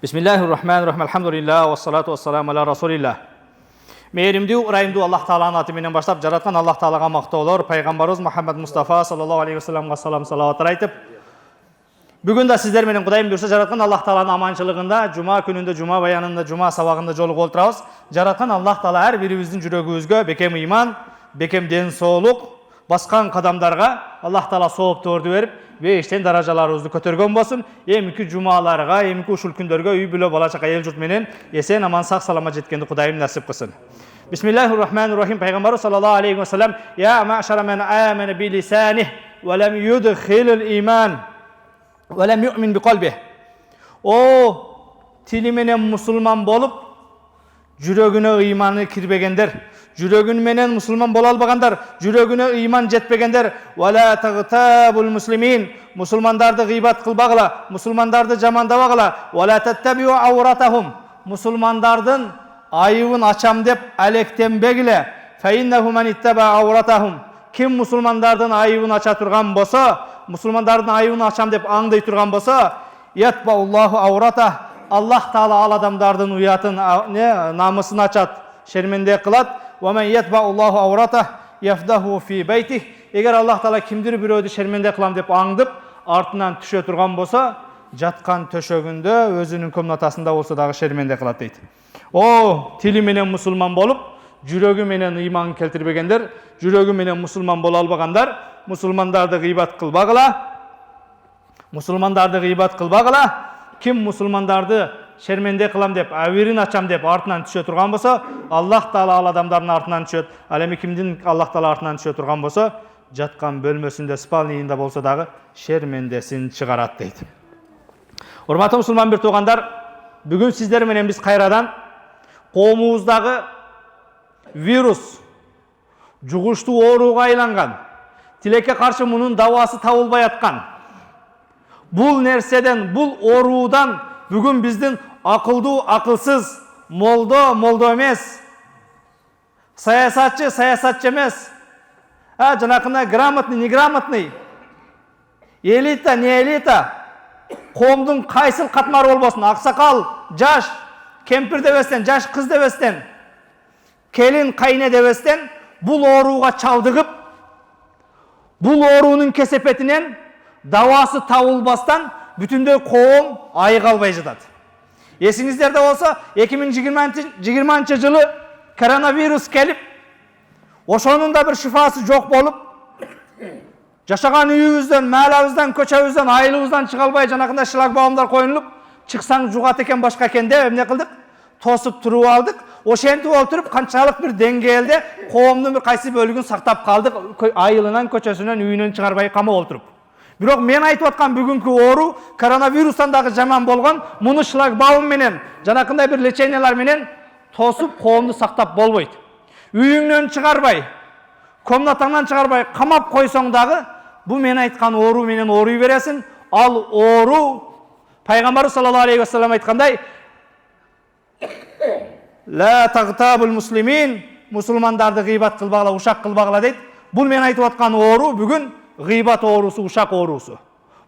Bismillahirrahmanirrahim. Elhamdülillah ve salatu ve selamu ala Rasulillah. Meyrimdүү, ырайымдуу Аллах Тааланын аты менен баштап, жараткан Аллах Таалага мактоолор, пайгамбарыбыз Мухаммад Мустафа саллаллаху алейхи вассаламга салам салаваттар айтып, бүгүн да сиздер менен Кудайым буйрса жараткан Аллах Тааланын аманчылыгында, жума күнүндө, жума баянында, жума сабагында жолугуп отурабыз. Жараткан Аллах Таала ар бирибиздин жүрөгүбүзгө бекем ыйман, бекем ден соолук, баскан кадамдарга Аллах Таала сооптуурду берип, бейиштен даражаларыбызды көтөргөн болсун. Эмки жумаларга, эмки ушул күндөргө үй бүлө бала чака эл журт менен эсен аман сак саламат жеткенди Кудайым насип кылсын. Bismillahirrahmanirrahim. Peygamber sallallahu aleyhi ve sellem ya ma'şara men amene bi lisanih ve lem yudkhilul iman ve lem yu'min bi kalbih. O tili menen musulman bolup жүрөгүнө ыйманы кирбегендер, жүрөгүн менен мусулман боло албагандар, жүрөгүнө ыйман жетпегендер, вала тагтабул муслимин, мусулмандарды гыйбат кылбагыла, мусулмандарды жамандабагыла, вала таттабиу ауратахум, мусулмандардын айыбын ачам деп алектенбегиле, фаиннаху ман иттаба ауратахум, ким мусулмандардын айыбын ача турган болсо, мусулмандардын айыбын ачам деп аңдай турган болсо, ятбауллаху ауратах, Аллах Таала ал адамдардын уятын, намысын ачат, шерменде кылат. Ва мен ятбауллаху ауратах яфдаху фи байтих. Эгер Аллах Таала кимдир бирөөдү шерменде кылам деп аңдып, артынан түшө турган болсо, жаткан төшөгүндө, өзүнүн комнатасында болсо дагы шерменде кылат дейт. О, тили менен мусулман болуп, жүрөгү менен ыйман келтирбегендер, жүрөгү менен мусулман боло албагандар, мусулмандарды гыйбат кылбагыла. Мусулмандарды гыйбат кылбагыла. Ким мусулмандарды шерменде кылам деп, авирин ачам деп артынан түшө турган болсо, Аллах Таала ал адамдардын артынан түшөт. Ал эми кимдин Аллах Таала артынан түшө турган болсо, жаткан бөлмөсүндө, спальныйында болсо дагы шермендесин чыгарат дейт. Урматтуу мусулман бир туугандар, бүгүн сиздер менен биз кайрадан коомубуздагы вирус, жугуштуу ооруга айланган, тилекке каршы мунун дабасы табылбай аткан, бул нерседен, бул оруудан бүгүн биздин акылдуу, акылсыз, молдо эмес, саясатчы эмес, жанакындай грамотный, неграмотный, элита, не элита, коомдун кайсыл катмары болбосун, аксакал, жаш, кемпир дебестен, жаш кыз дебестен, келин, кайне дебестен, бул орууга чалдыгып, бул оруунун кесепетинен дабасы табылбастан бүтүндөй коом айыга албай жатат. Эсиңиздерде болсо, 2020 жылы коронавирус келип, ошонун да бир шифасы жок болуп, жашаган үйүбүздөн, маалабыздан, көчөбүздөн, айылыбыздан чыга албай жанакындай шлагбаумдар коюлуп, чыксаң жугат экен, башка экен деп эмне кылдык? Тосуп туруп алдык. Ошентип отуруп, канчалык бир деңгээлде коомдун бир кайсы бөлүгүн сактап калдык, айылынан, көчөсүнөн, үйүнөн чыгарбай камап отуруп. Бирок мен айтып аткан бүгүнкү оору коронавирустан дагы жаман болгон, муну шлагбаум менен, жанакындай бир лечениялар менен тосуп коомду сактап болбойт. Үйүңнөн чыгарбай, комнатаңдан чыгарбай камап койсоң дагы, бул мен айткан оору менен ооруй бересиң. Ал оору пайгамбар саллаллаху алейхи ва саллям айткандай, ла тагтабул муслимин, мусулмандарды гыйбат кылбагыла, ушак кылбагыла дейт. Бул мен айтып аткан оору бүгүн гыйбат оорусу, ушак оорусу.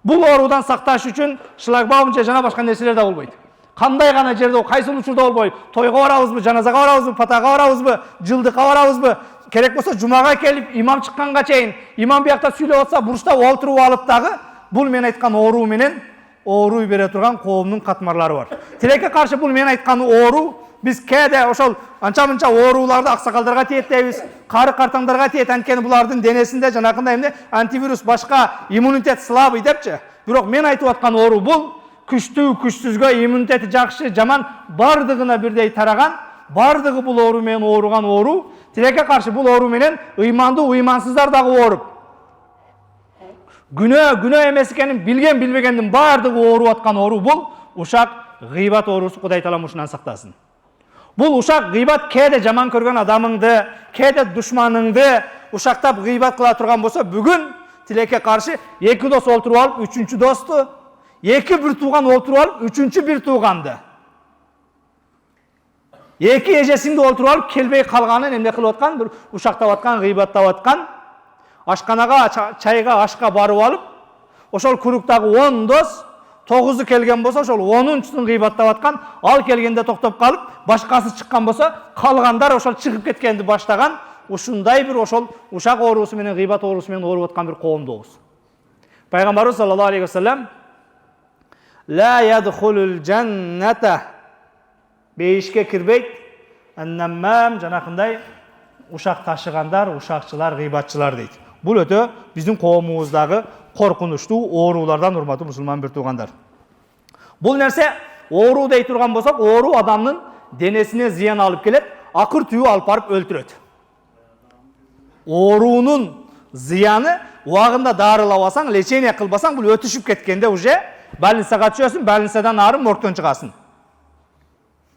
Бул оорудан сакташ үчүн шлагбаум же жана башка нерселер да болбойт. Кандай гана жерде, кайсыл учурда болбой, тойго барабызбы, жаназага барабызбы, патага барабызбы, жылдыкка барабызбы, керек болсо жумага келип имам чыкканга чейин, имам биякта сүйлөп атса, бурчта олтуруп алып дагы, бул мен айткан оору менен ооруй бере турган коомдун катмарлары бар. Тилекке каршы бул мен айткан оору, биз кээде ошол анча-мынча ооруларды аксакалдарга тиет дейбиз, кары картаңдарга тиет, анткени булардын денесинде жанакындай эмне антивирус, башка иммунитет слабый депчи. Бирок мен айтып аткан оору бул күчтүү, күчсүзгө, иммунитети жакшы, жаман бардыгына бирдей тараган, бардыгы бул оору менен ооруган оору. Тилекке каршы бул оору менен ыймандуу, ыймансыздар дагы ооруп, күнөө эмес экенин билген, билбегендин бардыгы ооруп аткан оору бул ушак гыйбат оорусу. Кудай Таала ушунан сактасын. Бул ушак гыйбат кээде жаман көргөн адамыңды, кээде душманыңды ушактап гыйбат кыла турган болсо, бүгүн тилекке каршы эки дос олтуруп алып, үчүнчү досту, эки бир тууган олтуруп алып, үчүнчү бир тууганды, эки эжесиңди олтуруп алып, келбей калганын эмне кылып аткан, бир ушактап аткан, гыйбаттап аткан, ашканага, чайга, ашка барып алып, ошол куруктагы 10 дос 9'u kelген болса, ошол 10-чусун гыйбаттап аткан, ал келгенде токтоп калып, башкасы чыккан болса, калгандар ошол чыгып кеткенди баштаган, ушундай бир ошол ушак оорусу менен гыйбат оорусу менен ооруп аткан бир коомдобуз. Пайгамбарыбыз саллаллаху алейхи ва саллям ла ядхулул жанната, бейишке кирбейт аннаммам, жанакындай ушак ташыгандар, ушакчылар, гыйбатчылар дейт. Бул өтө биздин коомубуздагы коркунучтуу оорулардан, урматтуу мусулман бир туугандар. Бул нерсе оору дей турган болсок, оору адамдын денесине зыян алып келет, акыр түйүү алып барып өлтүрөт. Оорунун зыяны убагында дарылабасаң, лечение кылбасаң, бул өтүшүп кеткенде уже больницага түшөсүң, больницадан ары моргтон чыгасың.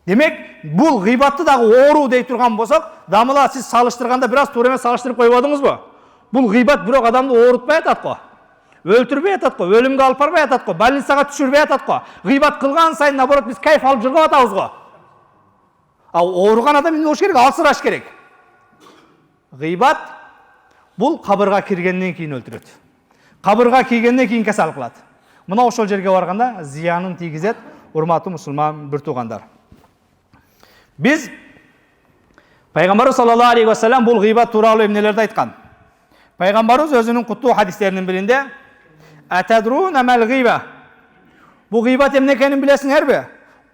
Демек, бул гыйбатты дагы оору дей турган болсок, дамыла сиз салыштырганда бир аз туура эмес салыштырып койбодуңузбу? Бул гыйбат бирок адамды оорутпай атат го. Өлтүрбөй атат го, өлүмгө алып барбай атат го, больницага түшүрбөй атат го. Гыйбат кылган сайын наоборот биз кайф алып жүрүп атабыз го. Ооруган адам эмне болуш керек? Алсыраш керек. Гыйбат бул кабырга киргенден кийин өлтүрөт. Кабырга кийгенден кийин кесел кылат. Мына ошол жерге барганда зыянын тийгизет, урматтуу мусулман бир туугандар. Биз Пайгамбарыбыз саллаллаху алейхи ва саллям бул гыйбат тууралуу эмнелерди айткан. Пайгамбарыбыз өзүнүн куттуу хадистеринин биринде атадруна мал гыйба. Бул гыйбат эмне экенин билесиңерби?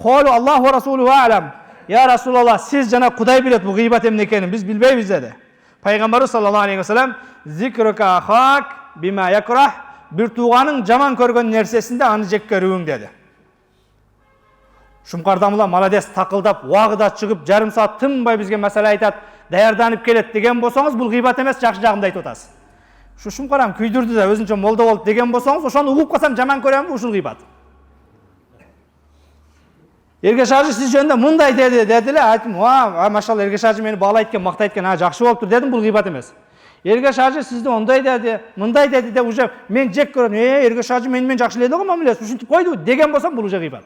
Калу Аллаху ва расулуху алам. Я Расулаллах, сиз жана Кудай билет бул гыйбат эмне экенин, биз билбейбиз деди. Пайгамбарыбыз саллаллаху алейхи ва саллям зикрука ахак бима якрах, бир тууганын жаман көргөн нерсесинде аны жек көрүүң деди. Шумкардамыла молодец такылдап, убагыда чыгып, жарым саат тынбай бизге маселе айтат, даярданып келет деген болсоңуз, бул гыйбат эмес, жакшы жагында айтып атасыз. Шу шумкарам күйдүрдү да өзүнчө молда болуп деген болсоңуз, ошону угуп калсам жаман көрөмбү, ушул гыйбат. Эргеш ажы сиз жөнүндө мындай дедиле, айттым, машалла Эргеш ажы мени баалайт экен, мактайт экен, жакшы болуптур дедим, бул гыйбат эмес. Эргеш ажы сизди ондай деди, мындай деди де уже мен жек көрөм, Эргеш ажы мени жакшы эле го мамилеси, ушинтип койду деген болсом, бул уже гыйбат.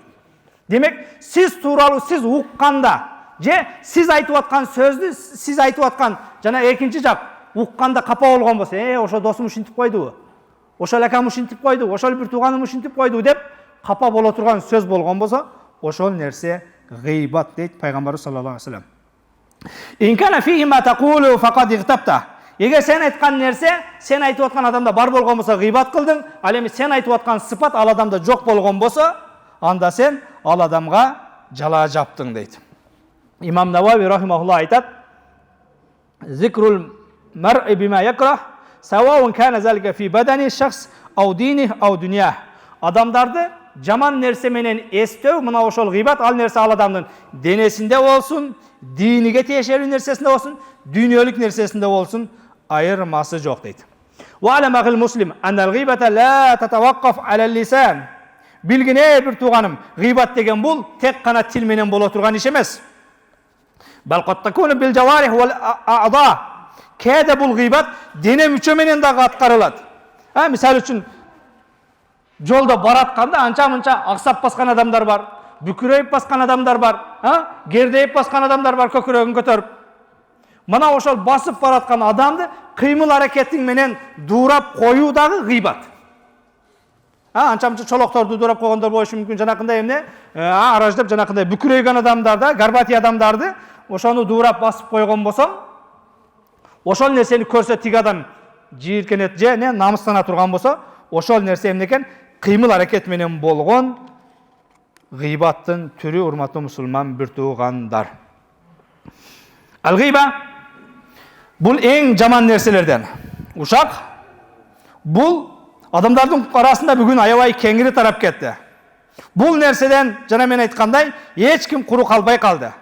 Демек, сиз тууралуу сиз укканда, же сиз айтып аткан сөздү, сиз айтып аткан жана экинчи жак укканда капа болгон болсо, ошо досум ушинтип койду, ошол акам ушинтип койду, ошол бир тууганым ушинтип койду деп капа боло турган сөз болгон болсо, ошол нерсе гыйбат дейт Пайгамбарыбыз саллаллаху алейхи ва саллям. Инкана фихи ма тaqulu faqad igtabta. Эгер сен айткан нерсе, сен айтып аткан адамда бар болгон болсо гыйбат кылдың, ал эми сен айтып аткан сыпат ал адамда жок болгон болсо, анда сен ал адамга жала жаптың дейт. Имам Навави рахимахуллах айтат: "Зикрул мар'i bima yakrah, sawa'un kana zalika fi badani shakhs aw dinihi aw dunyah." Адамдарды жаман нерсе менен эстөө, мына ошол гыйбат, ал нерсе ал адамдын денесинде болсун, диниге тиешелүү нерсесинде болсун, дүйнөлүк нерсесинде болсун, айырмасы жок дейт. Wa alama al-muslim anna al-ghibata la tatawaqqaf 'ala al-lisan. Билгине бир тууганым, гыйбат деген бул тек кана тил менен боло турган иш эмес. Бал qad takunu bil jawarih wal a'dha. Кээде бул гыйбат дене мүчө менен дагы аткарылат. Мисалы үчүн жолдо баратканда анча-мынча аксап баскан адамдар бар, бүкүрөйүп баскан адамдар бар, гердейип баскан адамдар бар көкүрөгүн көтөрүп. Мына ошол басып бараткан адамды кыймыл аракетиң менен дуурап коюу дагы гыйбат. Анча-мынча чолокторду дуурап койгондор болушу мүмкүн, жанакындай эмне, араждап жанакындай бүкүрөйгөн адамдарды, гарбати адамдарды ошону дуурап басып койгон болсоң, ошол нерсени көрсө тиг адам жийиркенет же намыстана турган болсо, ошол нерсе эмне экен? Кыймыл аракет менен болгон гыйбаттын түрү, урматтуу мусулман бир туугандар. Ал-гыйба бул эң жаман нерселерден. Ушак бул адамдардын арасында бүгүн аябай кеңири тарап кетти. Бул нерседен жана мен айткандай эч ким куру калбай калды.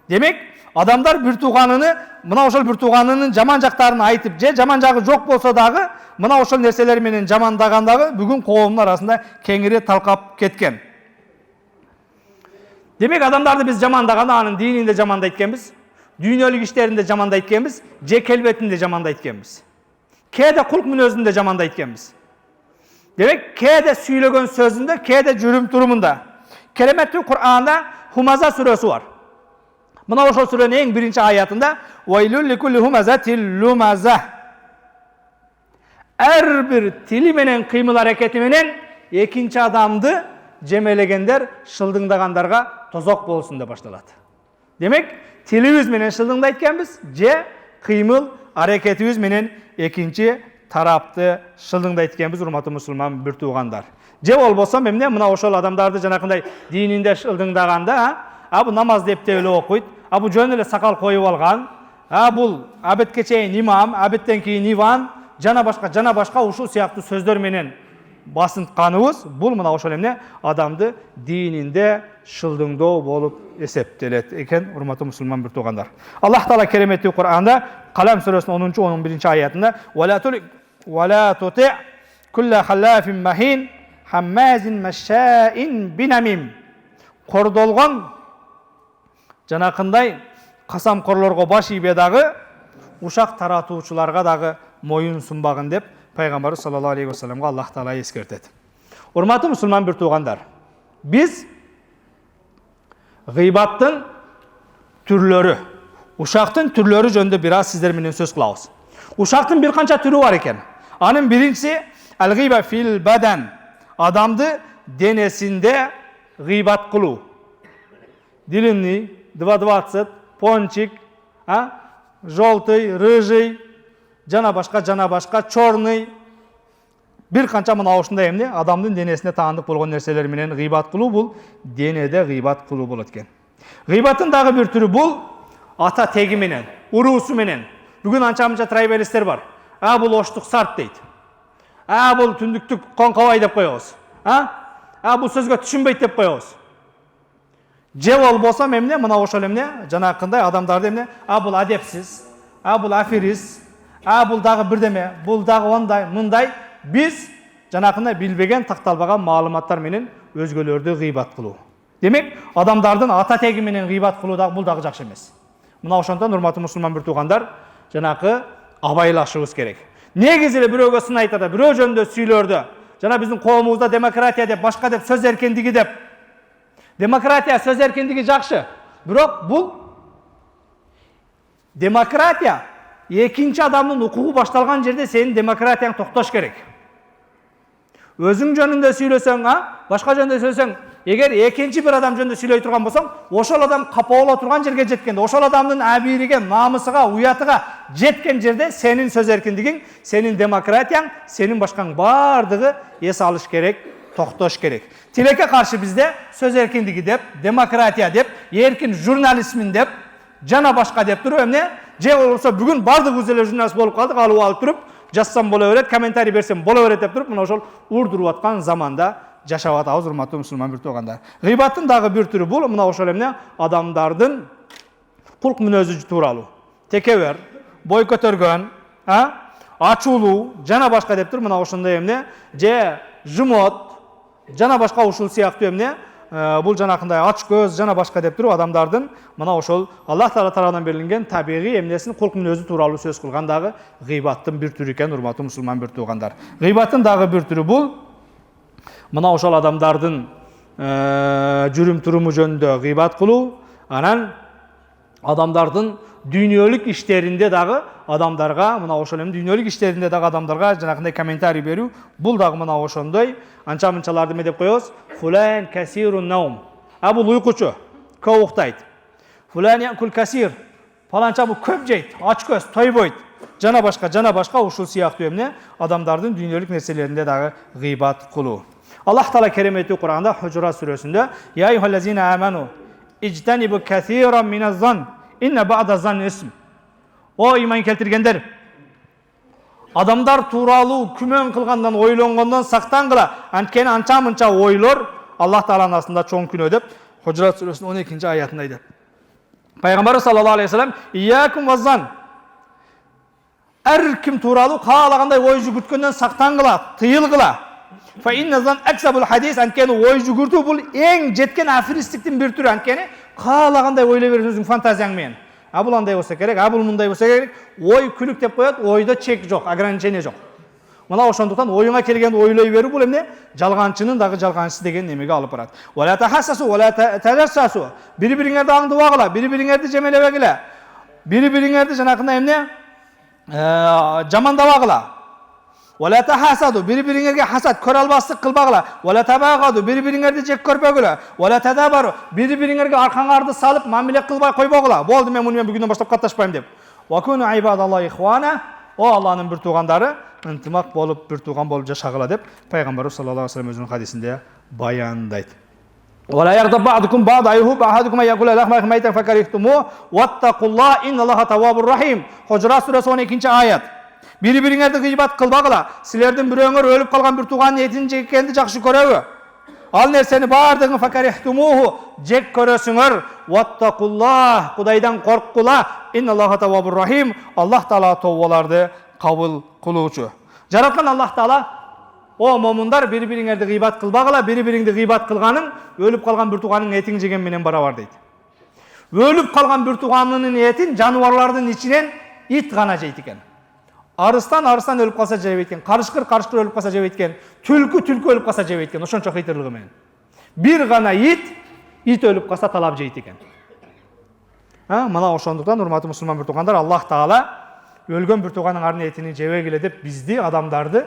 Демек, адамдар бир тууганын, мына ошол бир тууганынын жаман жактарын айтып, же жаман жагы жок болсо дагы, мына ошол нерселер менен жамандагандагы бүгүн коомдун арасында кеңири талкап кеткен. Демек, адамдарды биз жамандаганда анын дининде жамандайт экенбиз, дүйнөлүк иштеринде жамандайт экенбиз, же келбетинде жамандайт экенбиз. Кээде кулк мүнөзүндө жамандайт экенбиз. Демек, кээде сүйлөгөн сөзүндө, кээде жүрүм турумунда. Кереметтүү Кур'анда Хумаза сүрөсү бар. Мына ошол сүрөнүн эң биринчи аятында «Вайлул ликулли хумазатил лумаза». Эр бир тили менен, кыймыл аракети менен экинчи адамды жемелегендер шылдыңдағандарға тозақ болсын деп башталады. Демек, тіліміз менен шылдыңдайды екенбіз, же қимыл әрекетіміз менен екінші тарапты шылдыңдайды екенбіз, урматтуу мусулман бір туғандар. Же болбосо эмне мына ошол адамдарды жанакындай дининде шылдыңдаганда, бул намаз деп эле окуйт, бул жөн эле сакал коюп алган, бул абетке чейин имам, абеттен кийин иван, жана башка ушул сыяктуу сөздөр менен басынтканыбыз, бул мына ошол эмне адамды дининде шылдыңдоо болуп эсептелет экен, урматтуу мусулман бир туугандар. Аллах Таала кереметтүү Кур'анда Калам сүрөсүнүн 10-11 аятында «Вала тути кулла халафин махин хаммазин машаин бинамим» кордолгон жанакындай касамкорлорго баш ийбе дагы, ушак таратуучуларга дагы моюн сунбагын деп пайгамбарыбыз саллаллаху алейхи ва салламга Аллах Таала эскертет. Урматтуу мусулман бир туугандар, биз гыйбаттын түрлөрү, ушактын түрлөрү жөнүндө бир аз сиздер менен сөз кылабыз. Ушактын бир канча түрү бар экен. Анын биринчиси ал-гыйба фил бадан, адамды денесинде гыйбат кылуу. Длинный, 2,20, пончик, желтый, рыжий, жана башка, черный. Бир канча мына ушундай эмне адамдын денесине таандык болгон нерселер менен гыйбат кылуу, бул денеде гыйбат кылуу болот экен. Гыйбаттын дагы бир түрү бул ата теги менен, уруусу менен. Бүгүн анча-мынча трайбалисттер бар. Бул оштук сарт дейт. Бул түндүктүк коңкобай деп коебуз. Бул сөзгө түшүнбөйт деп коебуз. Же болбосо эмне мына ошол эмне жанакындай адамдарды эмне бул адепсиз, бул аферист, бул дагы бирдеме, бул дагы ондай, мындай. Биз жанакындай билбеген, такталбаган маалыматтар менен өзгөлөрдү гыйбат кылуу. Демек, адамдардын ата теги менен гыйбат кылуу дагы бул дагы жакшы эмес. Мына ошондон урматтуу мусулман бир туугандар, жанакы абайлашыбыз керек. Негизи эле бирөөгө сын айтады, бирөө жөнүндө сүйлөрдө, жана биздин коомубузда демократия деп, башка деп, сөз эркиндиги деп. Демократия, сөз эркиндиги жакшы. Бирок бул демократия экинчи адамдын укугу башталган жерде сенин демократияң токтош керек. Өзүң жөнүндө сүйлөсөң, башка жөнүндө сүйлөсөң, эгер экинчи бир адам жөнүндө сүйлөй турган болсоң, ошол адам капа боло турган жерге жеткенде, ошол адамдын абириге, намысыга, уятыга жеткен жерде сенин сөз эркиндигиң, сенин демократияң, сенин башкаң бардыгы эс алыш керек, токтош керек. Тилекке каршы бизде сөз эркиндиги деп, демократия деп, эркин журналистмин деп, жана башка деп туруп эмне? Же болбосо бүгүн бардыгыбыз эле журналист болуп калдык, алып туруп, жазсам боло берет, комментарий берсем боло берет деп туруп, мына ошол урдуруп аткан заманда жашап атабыз, урматтуу мусулман бир туугандар. Гыйбаттын дагы бир түрү бул мына ошол эмне адамдардын кулк мүнөзү тууралуу. Текебер, бой көтөргөн, ачуулуу, жана башка деп туруп, мына ошондой эмне, же жумот, жана башка ушул сыяктуу эмне, бул жанакындай ач көз, жана башка деп туруп адамдардын мына ошол Аллах Таала тарабынан берилген табигый эмнесин кулк мүнөзү тууралуу сөз кылган дагы гыйбаттын бир түрү экен, урматтуу мусулман бир туугандар. Гыйбаттын дагы бир түрү бул мына ошол адамдардын жүрүм-туруму жөнүндө гыйбат кылуу, анан адамдардын дүйнөлүк иштеринде дагы адамдарга, мына ошол эми дүйнөлүк иштеринде дагы адамдарга жанакындай комментарий берүү, бул дагы мына ошондой анча-мынчаларды эме деп коебуз, фулан касирун наум. Бул уйкучу, көп уктайт. Фулан якул касир, паланча бул көп жейт, ач көз, тойбойт. Жана башка ушул сыяктуу эмне адамдардын дүйнөлүк нерселеринде дагы гыйбат кылуу. Аллах Таала кереметтүү Кур'анда Хужурат сүрөсүндө «Я айюхаллазина аману ижтанибу касиран миназ-зан инна бa'да-зан исм». О иман келтиргендер, адамдар тууралуу күмөн кылгандан, ойлонгондон сактангыла. Анткени анча-мынча ойлор Аллах Тааланын астында чоң күнөө деп Хужурат сүрөсүнүн 12 аятында айтат. Пайгамбар саллаллаху алейхи ва саллям «Иякум ваз-зан». Ар ким тууралуу каалагандай ой жүгүрткөндөн сактангыла, тыйылгыла. Fa inna zan aksabul hadis, анткени ой жүгүртүү бул эң жеткен аферистиктин бир түрү. Анткени каалагандай ойлой бересиң өзүң фантазияң менен. Бул андай болсо керек, бул мындай болсо керек. Ой күлүк деп коет, ойдо чек жок, ограничение жок. Мына ошондуктан оюңа келгенди ойлой берүү бул эмне? Жалганчынын дагы жалганчысы деген немеге алып барат. Вала тахассасу вала таjassасу. Бири-бириңерди аңдыбагыла, бири-бириңерди жемелебегиле. Бири-бириңерди жанакындай эмне? Жамандабагыла. Wala tahasadu, bir-biringizga hasad, ko'ralmaslik qilmag'lar. Wala tabagadu, bir-biringizni jek ko'rmag'lar. Wala tadabaru, bir-biringizga arqanglarni salib ma'mila qilmay qo'ymag'lar. Bo'ldi, men buni bugundan boshlab qatnashmayman deb. Wa kunu ibadallohi ikhwana. O Allah'ın bir tuğanları intimaq bo'lib, bir tuğan bo'lib yashag'lar deb Payg'ambarimiz sollallohu alayhi vasallam o'zining hadisida bayondaydi. Wa la yaghdab ba'dukum ba'd ayuhib ahadukum yaqulu lahma maytan fakarihtumu wattaqulloha innalloha tawwabur rahim. Hujurat surasi 12-oyat. Bir-biringizga g'iybat qilmag'lar. Sizlardan biro'nglar o'lib qolgan bir tuğanning etini jekkenni yaxshi ko'ravi. Al narsani bardig'ini fakarihtumuhu jek ko'rasinglar. Wattaqulloh, Xudaydan qo'rqqula. Innalloha tawwabur rahim. Alloh taolo tavbalarni qabul qiluvchi. Jaratgan Alloh taolo o mo'minlar bir-biringizga g'iybat qilmag'lar, bir-biringizga g'iybat qilganing o'lib qolgan bir tuğanning etini jegen bilan barobar deydi. O'lib qolgan bir tuğanning etin jonivorlarning ichidan it g'ana jeydi ekan. Arıstan ölüp qalsa jeb etken, qarışqır ölüp qalsa jeb etken, tulku ölüp qalsa jeb etken, oşonço qitirligi men. Bir gana it ölüp qalsa talab jeydi ekan. Ha, mana oşonduktan hurmatly musulmon bir tuğanlar, Allah Taala ölgön bir tuğanın arın etini jebegile dep bizdi adamdardı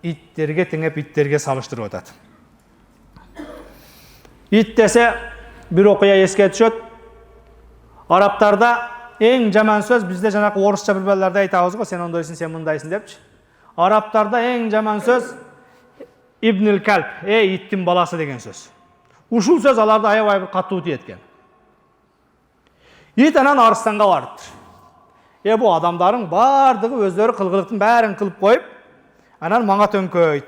itterge tengep itterge salıştırıp atат. It dese bir okuya esке düşöt. Araplarda en jaman söz bizde janaqı orusça bilbelerde aytабыз go, sen ondoysun, sen mundaysın depçi. Araplarda en jaman söz İbnül Kalb, ittin balası degen söz. Uşul söz alarda ayabay bir katуу tiyetken. It anan Arıstanга barıptır. Bu adamların bardığı özleri kılgılıktın bärin kılıp koyup, anan maňa tönköyt.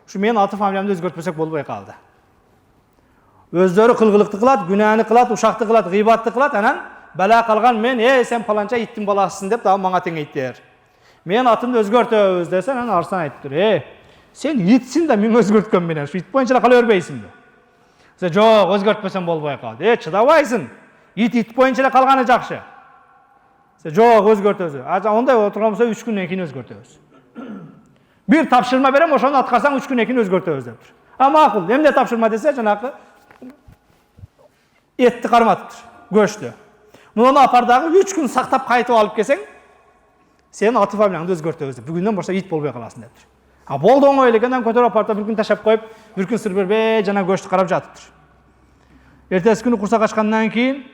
Şu men atı familiýamdy özgörtmesek bolbay kaldı. Özleri kılgılıktı kılat, günahını kılat, uşaktı kılat, gıybatты kılat, anan bela kalgan men, sen falanca ittin balasısın dep daha maňa teň eytler. Men atımды özgörtöbüz desen, anan Arslan aytdyr, sen itsin da men özgörtkön menen, şu it boýunça kala berbeýsinmi? Sen jok, özgörtmesen bolbay kaldı. Çıdabaysın. It boýunça kalgany jakşy. Sen jok, özgörtöbüz. Onday oturgamsa 3 günden keyin özgörtöbüz. Bir tapşırma berem, oşonu atkarsan 3 günden keyin özgörtöbüz depdir. Ha makul, emne tapşırma dese janakı etni karmatıptır, göçtü. Bunu apardağı 3 gün saktap kayıtıp alıp kelseň, senin atı familiýaňdy özgörtöbüz dep. Bugünden başlap it bolbay kalasın depdir. Ha boldu oňoý elegenden kötörüp aparda bir gün taşap koyup, bir gün sır berbe jana göçtü karap jatypdyr. Ertesi günü kursa kaçkandan keyin,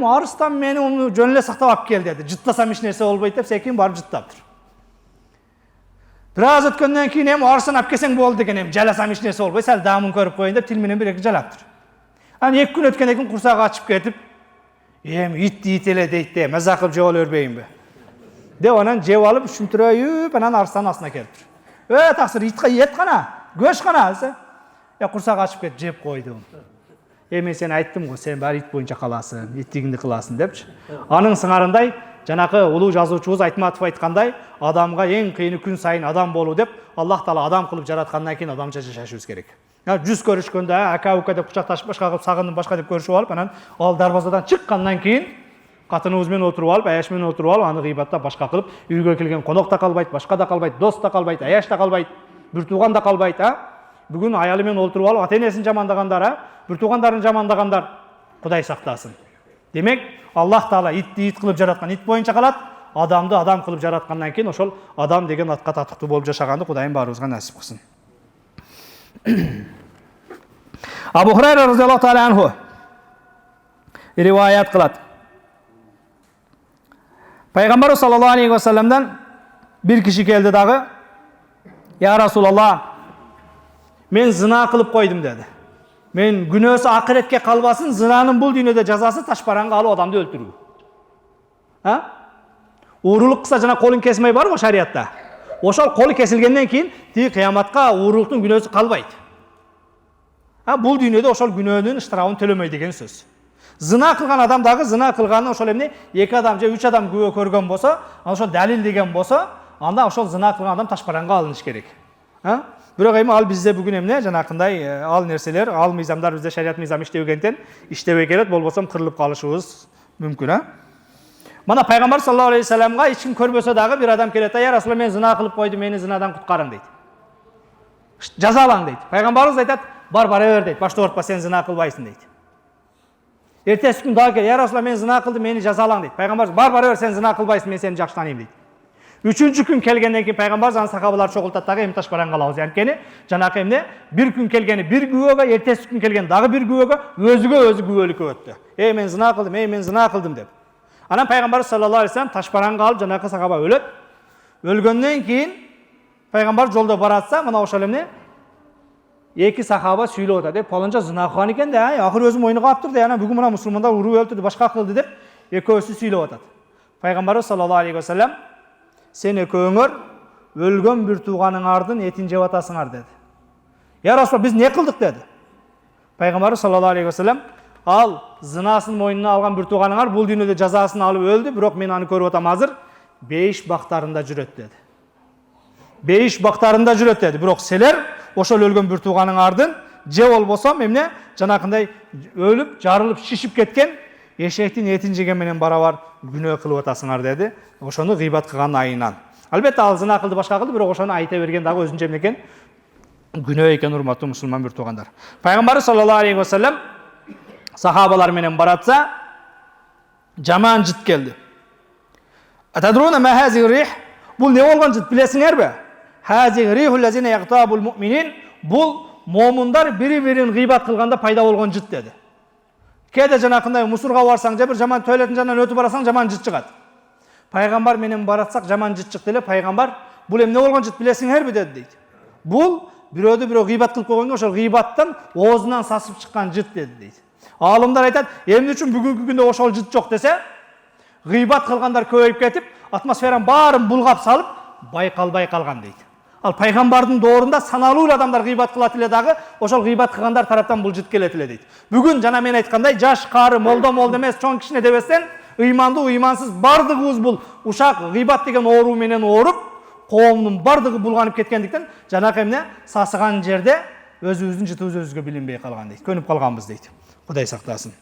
Arıstan meni onu jönle saktap alıp kel dedi. Jıtlasam hiç nerse bolboýt dep, sekin barıp jıttapdyr. Biraz ötkenden keyin Arıstan alıp kelseň boldu degen, jalasam hiç nerse bolboýt, sal damyn körüp koýun dep til menen bir-iki jalapdyr. Ani 2 gün ötkenden keyin kursaga açıp ketip, it ele deyt de, maza kılıp jeb berbeýinbi. De onan jeb alıp üçüntüröýüp, anan Arıstan aslına kelipdir. Taksir itga yet gana, göç gana dese. Kursaga açıp ketip jeb koydum. Men sen ayttım go, sen bari it boýunça kalasın, ittigingdi kılasın depçi. Anın sыңарындай, janakı uluu жазуучубуз Айтматов aytkандай, adamga en kıyını gün sayın adam boluu dep, Allah Taala adam kılıp jaratkandan keyin adamça jaşaşybыз керек. Жүз көрүшкөндө aka-uka dep кучакташып башка кылып сагындым башка деп көрүшүп алып, анан ал дарбазадан чыккандан кийин катыныбыз менен отуруп алып, аяш менен отуруп алып, аны гыйбаттап башка кылып, үйгө келген конок да калбайт, башка да калбайт, дос да калбайт, аяш да калбайт, бир тууган да калбайт, Бүгүн аялы менен отуруп алып, ата-энесин жамандагандар, бир туугандарын жамандагандар Кудай сактасын. Демек, Аллах Таала итти ит кылып жараткан, ит боюнча калат, адамды адам кылып жараткандан кийин ошол адам деген атка татыктуу болуп жашаганды Кудайым баарыбызга насип кылсын. Abu Hurayra radhiyallahu ta'ala anhu rivayet kılat. Peygamber sallallahu aleyhi ve sellem'den bir kişi geldi dağı, ya Resulallah, men zina kılıp koydum dedi. Men günөөsü ahiretke kalbasın, zinanın bul dünyada cezası taşparanga alıp adamdı öldürүү. Uğurluk kısa jana kolun kesmeyi var mı şariatta? Oşol kolu kesilgenden keyin ti kıyamatка uğurluktun günөөsü kalbayt. Bul dünyada oşol günöөнүн ıştırabını tölemey degen söz. Zina kılgan adam dağı zina kılganын oşol emne 2 adam же 3 adam күбө көргөн болсо, oşol dalil degen bolsa, anda oşol zina kılgan adam taşparanga alыныш керек. Бирок эми ал бизде бүгүн эмне жанакындай ал нерселер, ал мыйзамдар бизде шарият мыйзам иштебегенден иштебей келет, болбосо кырылып калышыбыз мүмкүн. Mana Peygamber sallallahu aleyhi ve sellem'ga hiç kim körбөсө dagы bir adam kelет, ya Rasulullah men zina kılıp koydum, meni zinadan kutkarın deydi. Jazalan deydi. Peygamberimiz aytat, bara ber deydi, başta ortpa sen zina kılbaysın deydi. Ertesi gün daha gel, ya Rasulullah men zina kıldım, meni jazalan deydi. Peygamberimiz bara ber sen zina kılbaysın, men seni jakşı tanıyım deydi. Üçüncü gün kelgenden keyin payg'ambar zan sahabalar çoğultadi dagı emtaş baran kalabız. Yankeni janakı emne bir gün kelgeni bir güvöge, ertesi gün kelgeni dagı bir güvöge, özü güvölük öttü. Men zina kıldım, men zina kıldım dep. Anan payg'ambar sallallohu alayhi vasallam taşbaran kalıp janakı sahaba ölet. Ölgönden keyin payg'ambar jolda baratsa, mana oşol emne eki sahaba süylep atadi. Palonca zina kılgan eken de, ahir özüm oyunu kaptırdı. Yani bugün buna musulmanlar urup öldürdü, başka kıldı dep ekөөsü süylep atadi. Payg'ambar sallallohu alayhi vasallam sen ekөөңөр ölgön bir tuğanыңардын etini жеп атасыңар dedi. Ya Rasulullah biz ne kıldık dedi. Payg'ambar sallallohu alayhi vasallam al zinaсын moynuna algan bir tuğanыңар bul dünyada жазасын alıp öldü, birok men аны көрүp атам азыр. Бейиш бактарында жүрөт dedi. Бейиш бактарында жүрөт dedi. Birok seler ошол өлгөн bir tuğanыңардын же болбосо эмне жанакындай өлүп, жарылып, шишип кеткен eşeğin etini jеген менен барабар günөө кылып атасыңар dedi. Ошону гыйбат кылган айынан. Албетте ал зина кылды, башка кылды, бирок ошону айта берген дагы өзүнчө эмне экен? Günөө экен, урматтуу мусулман бир туугандар. Пайгамбар саллаллаху алейхи ва саллям сахабалар менен баратса, жаман жит келди. Атадруна ма хази рих? Бул не болгон жит билесиңерби? Хази рихул лазина яктабул муъминин. Бул момундар бири-бирин гыйбат кылганда пайда болгон жит dedi. Кеде жанакындай мусурга барсаң же бир жаман туалеттин жанынан өтүп барасаң жаман жит чыгат. Пайгамбар менен баратсак жаман жит чыкты эле. Пайгамбар бул эмне болгон жит билесиңерби dedi дейт. Бул бирөөдү бирөө гыйбат кылып койгонго ошол гыйбаттан оозунан сасып чыккан жит dedi дейт. Алымдар айтат, эмне үчүн бүгүнкү күндө ошол жит жок десе, гыйбат кылгандар көбөйүп кетип, атмосферанын баарын булгап салып, байкалбай калган дейт. Ал пайгамбардын доорунда саналуу адамдар гыйбат кылат эле дагы, ошол гыйбат кылгандар тараптан бул жит келет эле дейт. Бүгүн жана мен айткандай, жаш, кары, молдо эмес, чоң кишине дебестен, ыймандуу, ыймансыз бардыгыбыз бул ушак гыйбат деген оору менен ооруп, коомдун бардыгы булганып кеткендиктен, жанакы эмне сасыган жерде өзүбүздүн жытыбыз өзүбүзгө билинбей калган дейт. Көнүп калганбыз дейт. Кудай сактасын.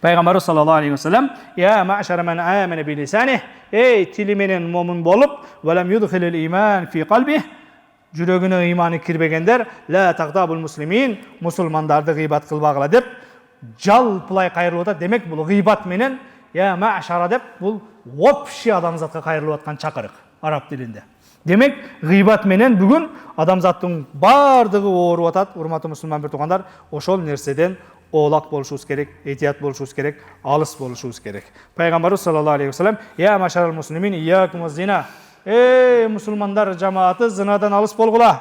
Пайгамбар саллаллаху алейхи ва саллям, "Я ма'шара man amana bi lisanihi", ey tili менен момун болуп, "Ва лам юдхилил иман fi qalbihi", жүрөгүнө ыйманы кирбегендер, "Ла тагдабул муслимин", мусулмандарды гыйбат кылбагыла деп жалпылай кайрылып атат. Демек бул гыйбат менен "Я ма'шара" деп бул общий адамзатка кайрылып аткан чакырык араб тилинде. Демек гыйбат менен бүгүн адамзаттын бардыгы ооруп атат. Урматтуу мусулман бир туугандар, ошол нерседен oğlak boluşumuz gerek, ehtiyat boluşumuz gerek, alыс boluşumuz gerek. Peygamberimiz sallallahu aleyhi ve sellem, "Ya maşaral muslimin, iyyakum zina." Ey musulmanlar cemaati, zinadan alыс bolgula.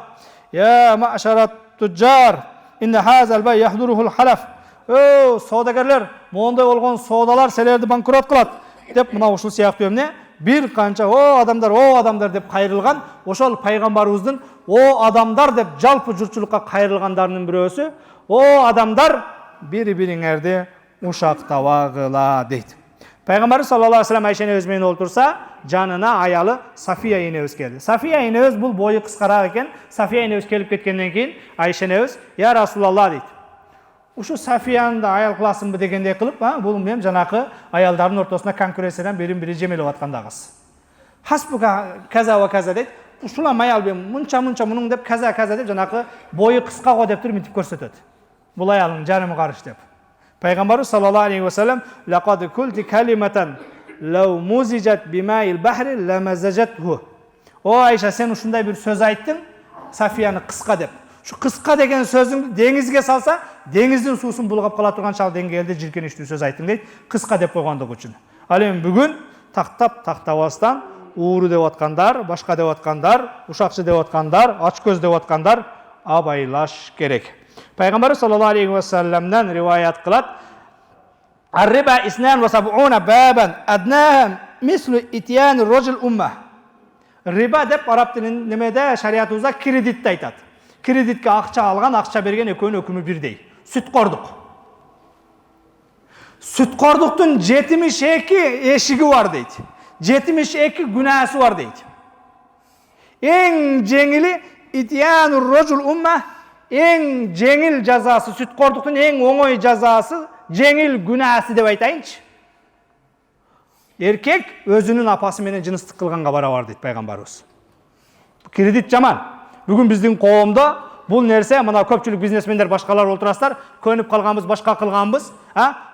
"Ya maşarat tujjar, inne hazal bay yahduruhul halaf." O savdagerler, monday bolgon savdalar selerdi bankrot kılat. Dep mına uşul siyaktуу эмне? Bir kança o adamlar dep kayırılgan, oşol peygamberimizdin o adamlar dep jalpı jurtçulukka kayırılgandarынын birөөsü, o adamlar bir-biriңерди uşaqtabagıla deydi. Peygamber sallallahu aleyhi ve sellem Ayşe enemiz menен oltursa, janına ayalı Safiya enemiz geldi. Safiya enemiz bul boyu kıskarak eken, Safiya enemiz kelip ketkenden keyin Ayşe enemiz, "Ya Rasulullah" deydi. Uşu Safiyаны da ayal kılasınbı degende kılıp, bul benim janakı ayalların ortasında konkurensiyeden birin-biri jemelip atkanda kız. "Hasbuka kaza ve kaza" deydi. Uşulam ayal benim munça munun dep kaza dep janakı boyu kıska go dep turup mintip körsetedi. Bul ayalın canımı karış dep. Peygamber sallallahu aleyhi ve sellem, "Laqad kulti kalimatan law muzijat bima'il bahri lamazajathu." O Ayşe sen uşunday bir söz ayttın, Safiyаны kıska dep. Şu kıska degen sözün dengizge salsa, dengizin suusun bulgap kala turgan çal dengelde jirkeniштүү söz ayttın deyt, kıska dep koygandyk üçün. Al эми бүгүn taktapastan uğru dep atkandar, başka dep atkandar, uşakçı dep atkandar, açköz dep atkandar abaylaş gerek. Peygamber sallallahu aleyhi ve sellem'den rivayet kılat. "Ar-riba isnan ve sab'una baban adnaha mislu ityan rajul ummah." Riba dep arap tilinde nemede şariatımızda kredit aytat. Kreditke akça algan, akça bergen ekөөнүн ökümü birdey. Sütkorduk. Sütkorduktun 72 eşigi var deydi. 72 günahı var deydi. En jengili ityanur rajul ummah, en jengil cazası, sütkorduktun en oңой cazası, jengil günahı dep aytayınçı. Erkek özünün apası menen jınыстык kılganга barabar deydi Peygamberimiz. Kredit jaman. Bugün bizdin qoomda bul nerse, mana köpçülük biznesmenler başkalar olturaslar, könüp kalganbız, başka kılganbız.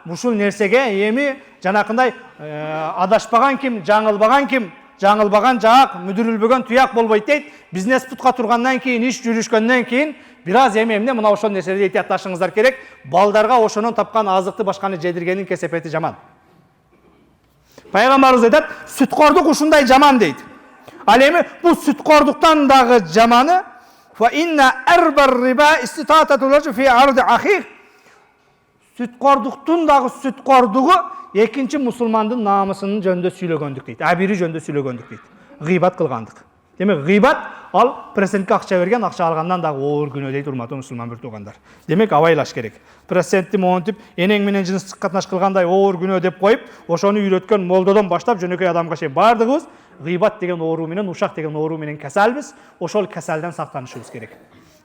Ушул нерсеге эми жанакындай адашпаган ким, жаңылбаган ким, жаңылбаған жаак, мүдүрүлбөгөн туяк болбойт дейт. Бизнес путка тургандан кийин, иш жүрүшкөндөн кийин бир аз эми мына ошол нерселерди этиятташыңыздар керек. Балдарга ошонун тапкан азыкты башканы жедиргенин кесепети жаман. Пайгамбарыбыз айтат, сүткордук ушундай жаман дейт. Ал эми бул сүткордуктан дагы жаманы fa inna arbar riba istitatul rajul fi ardi akhihi. Сүткордуктун дагы сүткордугу экинчи мусулмандын намысынын жөнүндө сүйлөгөндүк дейт. Абири жөнүндө сүйлөгөндүк дейт. Гыйбат кылгандык. Демек гыйбат ал процентке акча берген, акча алгандан дагы оор күнөө дейт, урматтуу мусулман бир туугандар. Демек абайлаш керек. Процентти монтип, энең менен жыныстык катнаш кылгандай оор күнөө деп коюп, ошону үйрөткөн молдодон баштап жөнөкөй адамга чейин бардыгыбыз гыйбат деген оору менен, ушак деген оору менен касалбыз. Ошол касалдан сактанышыбыз керек.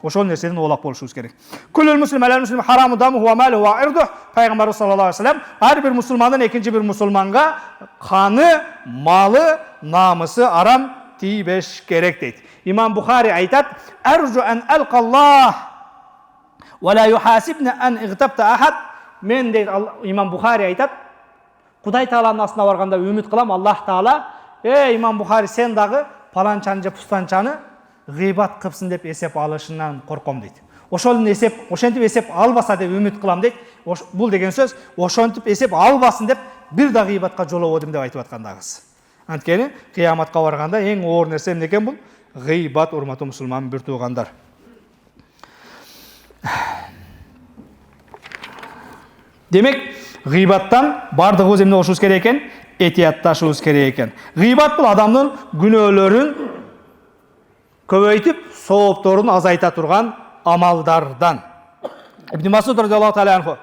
Ошол нерседен оолак болушубуз керек. Күлүл муслим алал муслим хараму дамуху ва малуху ва ирдух. Пайгамбарыбыз саллаллаху алейхи ва саллям ар бир мусулмандын экинчи бир мусулманга каны, малы, намысы арам тийбеш керек дейт. Имам Бухари айтат: "Аржу ан алқаллах ва ла юхасибна ан игтабта ахад." Мен дейт Имам Бухари айтат, Кудай Тааланын астына барганда үмүт кылам, Аллах Таала, Имам Бухари сен дагы паланчаны же пустанчаны гыйбат кыпсын деп эсеп алышынан корком дейт. Ошолун ошентип эсеп албаса деп үмүт кылам дейт. Бул деген сөз ошентип эсеп албасын деп бир да гыйбатка жолободум деп айтып аткандагыз. Анткени кыяматка барганда эң оор нерсе эмне экен бул? Гыйбат, урматтуу мусулман бир туугандар. Демек, гыйбаттан бардыгыбыз эмне болушубуз керек экен? Этиятташыбыз керек экен. Гыйбат бул адамдын күнөөлөрүн көбөйтүп, соопторун азайта турган амалдардан. Ибн Масуд радhiyallahu ta'ala anhu: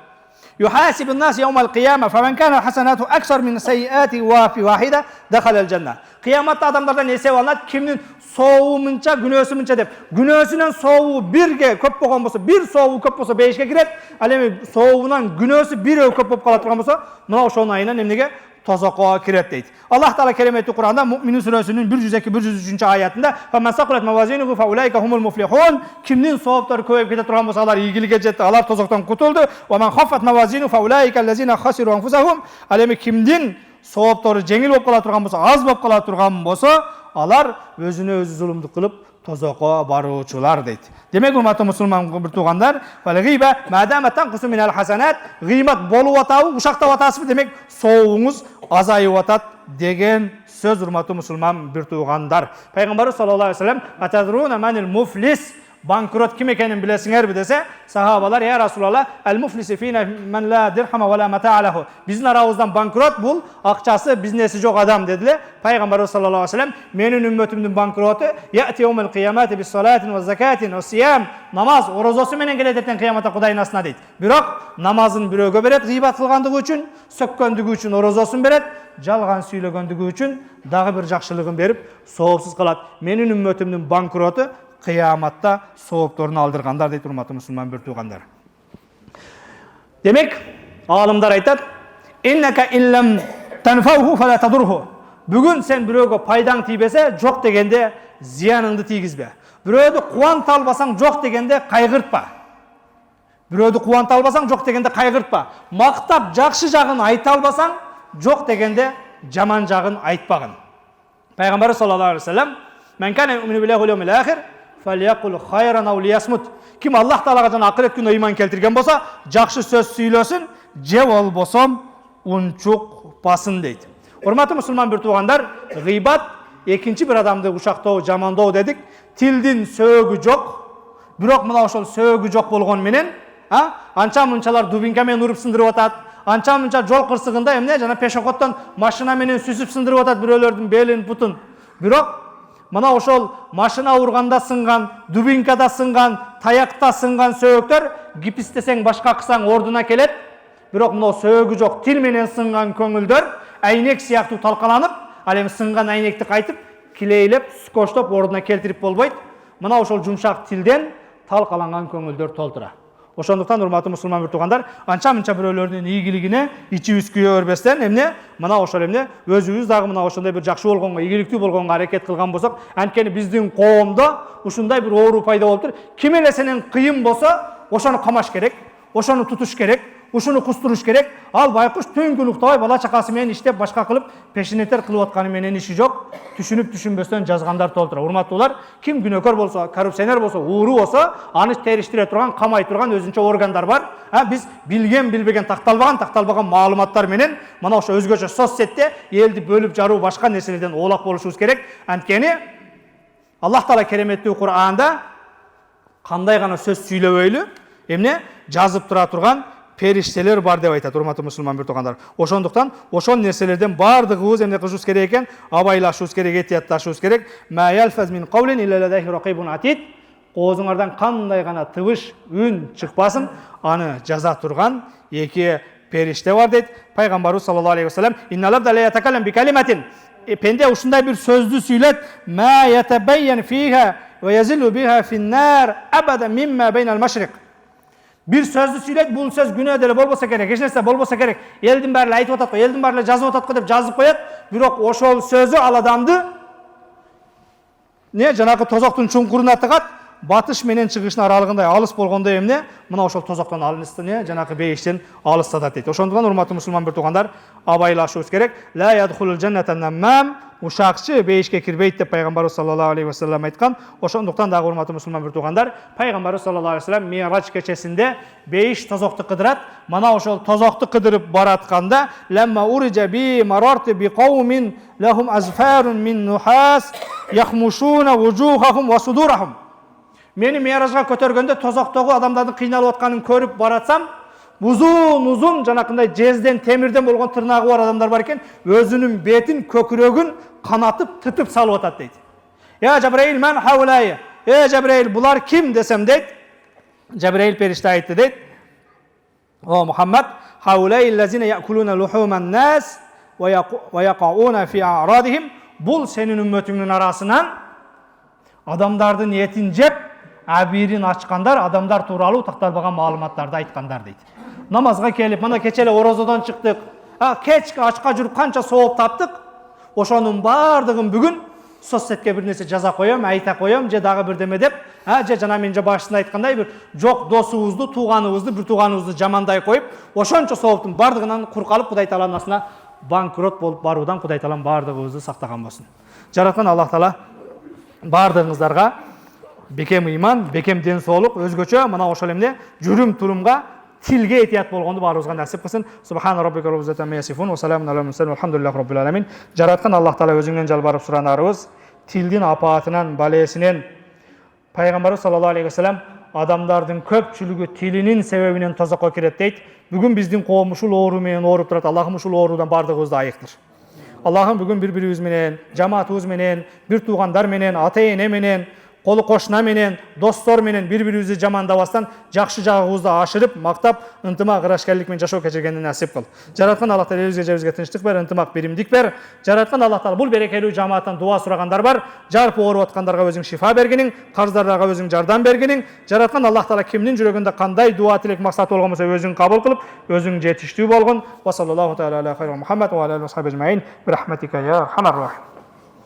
"Yuhasibu an-nas yawm al-qiyamah faman kana hasanatu aksar min sayyiati wa fi wahida dakhala al-jannah." Кыяматта адамдардан эсеп алынат, кимдин сообу мынча, күнөөсү мынча деп. Күнөөсүнөн сообу 1ге көп болгон болсо, 1 сообу көп болсо 5ке кирет. Ал эми сообунан күнөөсү 1 көп болуп кала турган болсо, мына ошонун айынан эмнеге тозокко кирет дейт. Аллах Таала кереметтүү Куранда Муъминун сүрөсүнүн 102-103 аятында "Фаман сакулат мавазинуху фа улайка хумул муфлихун." Кимдин сооптору көбөйүп кете турган болсо, алар ийгиликке жетти, алар тозоктон кутулду. "Ва ман хаффат мавазинуху фа улайка аллазина хасиру анфусахум." Ал эми кимдин сооптору жеңил болуп кала турган болсо, аз болуп кала турган болсо, алар өзүнө өзү зулумдук кылып тозокко баруучулар дейт. Демек, урматтуу мусулман бир туугандар, гыйба мадаматтан кусу минал хасанат, гыйбат болуп атабы, ушактап атасызбы, демек сообуңуз азайып атат деген сөз, урматтуу мусулман бир туугандар. Пайгамбарыбыз саллаллаху алейхи ва саллям: "Атадруна манил муфлис?" Банкрот ким экенин билесиңерби десе, сахабалар: "Я Расулалла, ал-муфлису фина ман ла дирхама ва ла мата'алаху." Биздин арабыздан банкрот бул акчасы, бизнеси жок адам дедиле. Пайгамбарыбыз саллаллаху алейхи ва саллям: "Менин умматымдын банкроту яти яумал кыямати бис салатин ва закатин ва сиям." Намаз, орозосу менен келет эртең кыяматта Кудайдын астына дейт. Бирок намазын бирөөгө берет, гыйбат кылгандыгы үчүн, сөккөндүгү үчүн орозосун берет, жалган сүйлөгөндүгү үчүн дагы бир жакшылыгын берип, соопсуз калат. Менин умматымдын банкроту кыяматта соопторун алдыргандар дейт, урматтуу мусулман бир туугандар. Демек, алымдар айтат: "Иннака иллам танфауху фала тадурху." Бүгүн сен бирөөгө пайдаң тийбесе, жок дегенде зыяныңды тийгизбе. Бирөөдү кубанта албасаң, жок дегенде кайгыртпа. Бирөөдү кубанта албасаң, жок дегенде кайгыртпа. Мактап жакшы жагын айта албасаң, жок дегенде жаман жагын айтпагын. Пайгамбар саллаллаху алейхи ва саллям: "Мен кана юмину биllahi вал яумил ахир фалякул хайран ау лиясмут." Ким Аллах Таалага жана акырет күнүнө ыйман келтирген болсо, жакшы сөз сүйлөсүн, же болбосо унчукпасын дейт. Урматтуу мусулман бир туугандар, гыйбат экинчи бир адамды ушактоо, жамандоо дедик. Тилдин сөөгү жок. Бирок мына ошол сөөгү жок болгон менен, анча мынчалар дубинка менен уруп сындырып атат. Анча мынча жол кырсыгында эмне жана пешоходдон машина менен сүзүп сындырып атат бирөөлөрдүн белин, бутун. Бирок мына ошол машина урганда сынган, дубинкада сынган, таякта сынган сөөгдөр гипстесең, башка кылсаң ордуна келет. Бирок мына сөөгү жок тил менен сынган көңүлдөр айнек сыяктуу талкаланып, ал эми сынган айнекти кайтып килейлеп, скоштоп ордуна келтирип болбойт. Мына ошол жумшак тилден талкаланган көңүлдөр толтура. Ошондуктан урматтуу мусулман бир туугандар, анча-мынча бирөөлөрдүн ийгилигине ичибиз күйө бербестен, эмне мына ошол эмне өзүбүз дагы мына ошондой бир жакшы болгонго, ийгиликтүү болгонго аракет кылган болсок, анткени биздин коомдо ушундай бир оору пайда болуптур. Ким эле сенен кыйын болсо, ошону камаш керек, ошону тутуш керек, ушуну кустуруш керек. Ал байкуш түнкү уктабай бала чакасы менен иштеп башка кылып пешенетер кылып атканы менен иши жок. Түшүнүп түшүнбөстөн жазгандар толтура. Урматтуулар, ким күнөөкөр болсо, коррупционер болсо, ууру болсо, аны териштире турган, камай турган өзүнчө органдар бар. Биз билген, билбеген, такталбаган маалыматтар менен мына ошо өзгөчө соцсетте элди бөлүп жаруу башка нерселерден оолак болушубуз керек. Анткени Аллах Таала кереметтүү Кур'анда кандай гана сөз сүйлөбөйлү, эмне жазып тура турган периштелер бар деп айтат, урматтуу мусулман бир туугандар. Ошондуктан ошол нерселерден бардыгыбыз эмне кылышыбыз керек экен? Абайлашыбыз керек, этиятташыбыз керек. Ма ялфаз мин кавлин илля ладайхи рақибун атид. Оозуңардан кандай гана тыбыш, үн чыкпасын, аны жаза турган эки периште бар дейт. Пайгамбарыбыз саллаллаху алейхи ва саллям, инна лабда ла ятакаллам би калиматин. Пенде ушундай бир сөздү сүйлөт, ма ятабайян фиха ва язилу биха фин-нар абада мимма байнал машриq. Bir сөздү сүйлөйт, бул сөз күнөө деле болбосо керек, эч нерсе болбосо керек. Элдин баары айтып атат го, элдин баары жазып атат го деп жазып коет. Бирок ошол сөзү ал адамды жанагы тозоктун чуңкуруна тыгат. Батыш менен чыгыштын аралыгында алыс болгондой эмне? Мына ошол тозоктон алынышты, жанагы бейиштен алыстатат дейт. Ошондуктан урматтуу мусулман бир туугандар, абайлашыбыз керек. Ла ядхулул жанната наммам, ушакчы бейишке кирбейт деп пайгамбарыбыз саллаллаху алейхи ва саллям айткан. Ошондуктан дагы урматтуу мусулман бир туугандар, пайгамбарыбыз саллаллаху алейхи ва саллям Ми'рач кечесинде бейиш тозокту кыдырат. Мана ошол тозокту кыдырып баратканда, ламма уриджа би марарти би каумин лахум азфарун мин нухас яхмушуна вужухахум ва судурахум. Мени Ми'ражга көтөргөндө тозоктогу адамдардын кыйналып атканын көрүп баратсам, uzun жанакындай жезден, темирден болгон тырнагы бар адамдар бар экен, өзүнүн бетин, көкүрөгүн канатып, тытып салып атат дейт. Я Жабраил, ман хаулай. Жабраил, булар ким десем дейт. Жабраил периште айтты дейт. О Мухаммад, хаулай лазина якулуна лухуман нас ва якауна фи арадихим. Бул сенин үммөтүңнүн арасынан адамдардын этин жеп, абирин ачкандар, адамдар тууралуу такталбаган маалыматтарды айткандар дейт. Намазга келип, мана кече эле орозодон чыктык. Кечке ачка жүрүп канча сооп таптык. Ошонун бардыгын бүгүн соцсетке бир нерсе жаза коем, айта коем, же дагы бирдеме деп, же жана мен башында айткандай бир жок досубузду, тууганыбызды, бир тууганыбызды жамандай коюп, ошончо сооптун бардыгынан кур калып, Кудай Тааланын астына банкрот болуп баруудан Кудай Таалам бардыгыбызды сактаган болсун. Жараткан Аллах Таала бардыгыңыздарга бекем ыйман, бекем ден соолук, өзгөчө мына ошол эмне жүрүм турумга, тилге этият болгонду баарыбызга насип кылсын. Субхана раббика раббил иzzati амма ясифун ва саламун алал мурсалин валхамдулиллахи раббил аламин. Жараткан Аллах Таала өзүңнөн жалбарып суранарыбыз, тилдин апаатынан, балесинен Пайгамбарыбыз саллаллаху алейхи ва саллям адамдардын көпчүлүгү тилинин себебинен тозокко кирет дейт. Бүгүн биздин коом ушул оору менен ооруп турат. Аллахым ушул оорудан бардыгыбызды айыктыр. Аллахым бүгүн бири-бирибиз менен, жамаатыбыз менен, бир туугандар менен, ата-эне менен, колу кошуна менен, достор менен бири-бирибизди жамандабастан жакшы жагыбызды ашырып, мактап, ынтымак, ырашкерлик менен жашоо кечиргенди насип кыл. Жараткан Аллах Таала элибизге, жебизге тынчтык бер, ынтымак, биримдик бер. Жараткан Аллах Таала бул берекелүү жамааттан дуа сурагандар бар. Жарпы ооруп аткандарга өзүң шифа бергениң, карыздарларга өзүң жардам бергениң. Жараткан Аллах Таала кимдин жүрөгүндө кандай дуа тилек максаты болгон болсо өзүң кабыл кылып, өзүң жетиштүү болгон. Ва саллаллаху таала аля хайри Мухаммад ва аля алихи ва сахбиhi ajmain. Bi rahmatika ya arhamar rahim.